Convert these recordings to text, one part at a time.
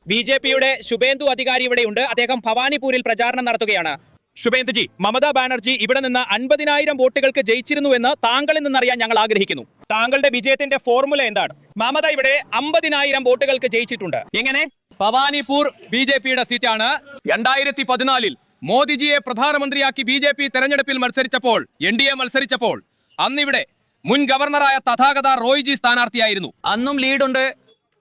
ബി.ജെ.പിയുടെ ശുഭേന്ദു അധികാരി ഇവിടെയുണ്ട്. അദ്ദേഹം ഭവാനിപൂരിൽ പ്രചാരണം നടത്തുകയാണ്. ശുഭേന്ദുജി, മമതാ ബാനർജി ഇവിടെ നിന്ന് 50,000 വോട്ടുകൾക്ക് ജയിച്ചിരുന്നുവെന്ന് താങ്കളിൽ നിന്നറിയാൻ ഞങ്ങൾ ആഗ്രഹിക്കുന്നു. താങ്കളുടെ വിജയത്തിന്റെ ഫോർമുല എന്താണ്? മമത ഇവിടെ 50,000 വോട്ടുകൾക്ക് ജയിച്ചിട്ടുണ്ട്. എങ്ങനെ? ഭവാനിപൂർ ബി.ജെ.പിയുടെ സീറ്റാണ്. 2014-ൽ മോദിജിയെ പ്രധാനമന്ത്രിയാക്കി ബി.ജെ.പി തെരഞ്ഞെടുപ്പിൽ മത്സരിച്ചപ്പോൾ, എൻ.ഡി.എ മത്സരിച്ചപ്പോൾ അന്നിവിടെ മുൻ ഗവർണറായ തഥാഗത റോയ്ജി സ്ഥാനാർത്ഥിയായിരുന്നു. അന്നും ലീഡുണ്ട്.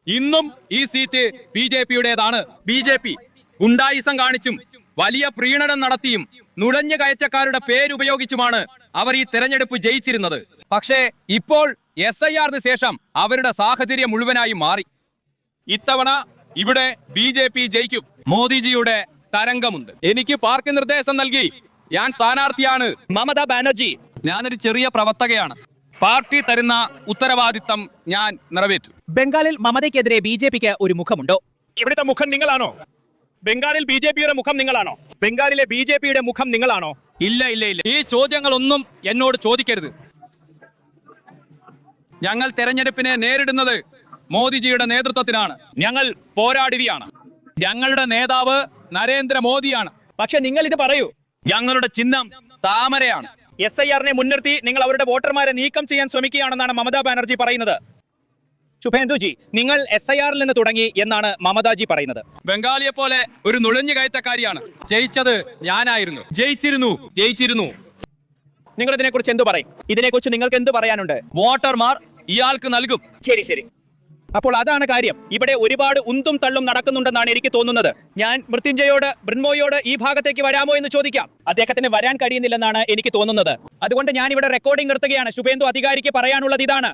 ഇന്നും ഈ സീറ്റ് ബി.ജെ.പിയുടേതാണ്. ബി.ജെ.പി ഗുണ്ടായിസം കാണിച്ചും വലിയ പ്രീണനം നടത്തിയും നുഴഞ്ഞു കയറ്റക്കാരുടെ പേരുപയോഗിച്ചുമാണ് അവർ ഈ തെരഞ്ഞെടുപ്പ് ജയിച്ചിരുന്നത്. പക്ഷേ ഇപ്പോൾ SIR-ന് ശേഷം അവരുടെ സാഹചര്യം മുഴുവനായി മാറി. ഇത്തവണ ഇവിടെ ബി.ജെ.പി ജയിക്കും. മോദിജിയുടെ തരംഗമുണ്ട്. എനിക്ക് പാർട്ടി നിർദ്ദേശം നൽകി. ഞാൻ സ്ഥാനാർത്ഥിയാണ്. മമതാ ബാനർജി, ഞാനൊരു ചെറിയ പ്രവർത്തകയാണ്. പാർട്ടി തരുന്ന ഉത്തരവാദിത്തം ഞാൻ നിറവേറ്റു. ബംഗാളിൽ മമതയ്ക്കെതിരെ ബി.ജെ.പിക്ക് ഒരു മുഖമുണ്ടോ? ഇവിടുത്തെ മുഖം നിങ്ങളാണോ? ബംഗാളിൽ ബി.ജെ.പിയുടെ മുഖം നിങ്ങളാണോ? ബംഗാളിലെ ബി.ജെ.പിയുടെ മുഖം നിങ്ങളാണോ? ഇല്ല ഇല്ല ഇല്ല, ഈ ചോദ്യങ്ങളൊന്നും എന്നോട് ചോദിക്കരുത്. ഞങ്ങൾ തെരഞ്ഞെടുപ്പിനെ നേരിടുന്നത് മോദിജിയുടെ നേതൃത്വത്തിലാണ്. ഞങ്ങൾ പോരാടുകയാണ്. ഞങ്ങളുടെ നേതാവ് നരേന്ദ്രമോദിയാണ്. പക്ഷെ നിങ്ങൾ ഇത് പറയൂ. ഞങ്ങളുടെ ചിഹ്നം താമരയാണ്. SIR-നെ മുൻനിർത്തി നിങ്ങൾ അവരുടെ വോട്ടർമാരെ നീക്കം ചെയ്യാൻ ശ്രമിക്കുകയാണെന്നാണ് മമതാ ബാനർജി പറയുന്നത്. ശുഭേന്ദുജി, നിങ്ങൾ SIR-ൽ നിന്ന് തുടങ്ങി എന്നാണ് മമതാജി പറയുന്നത്. ബംഗാളിയെ പോലെ ഒരു നുഴഞ്ഞു കയറ്റക്കാരിയാണ്. ജയിച്ചത് ഞാനായിരുന്നു. ജയിച്ചിരുന്നു. നിങ്ങൾ ഇതിനെക്കുറിച്ച് എന്തു പറയും? ഇതിനെക്കുറിച്ച് നിങ്ങൾക്ക് എന്ത് പറയാനുണ്ട്? വോട്ടർമാർ ഇയാൾക്ക് നൽകും. ശരി. അപ്പോൾ അതാണ് കാര്യം. ഇവിടെ ഒരുപാട് ഉന്തും തള്ളും നടക്കുന്നുണ്ടെന്നാണ് എനിക്ക് തോന്നുന്നത്. ഞാൻ മൃത്യുഞ്ജയോട്, ബ്രിൻമോയോട് ഈ ഭാഗത്തേക്ക് വരാമോ എന്ന് ചോദിക്കാം. അദ്ദേഹത്തിന് വരാൻ കഴിയുന്നില്ലെന്നാണ് എനിക്ക് തോന്നുന്നത്. അതുകൊണ്ട് ഞാൻ ഇവിടെ റെക്കോർഡിംഗ് നിർത്തുകയാണ്. ശുഭേന്ദു അധികാരിക്ക് പറയാനുള്ളത് ഇതാണ്.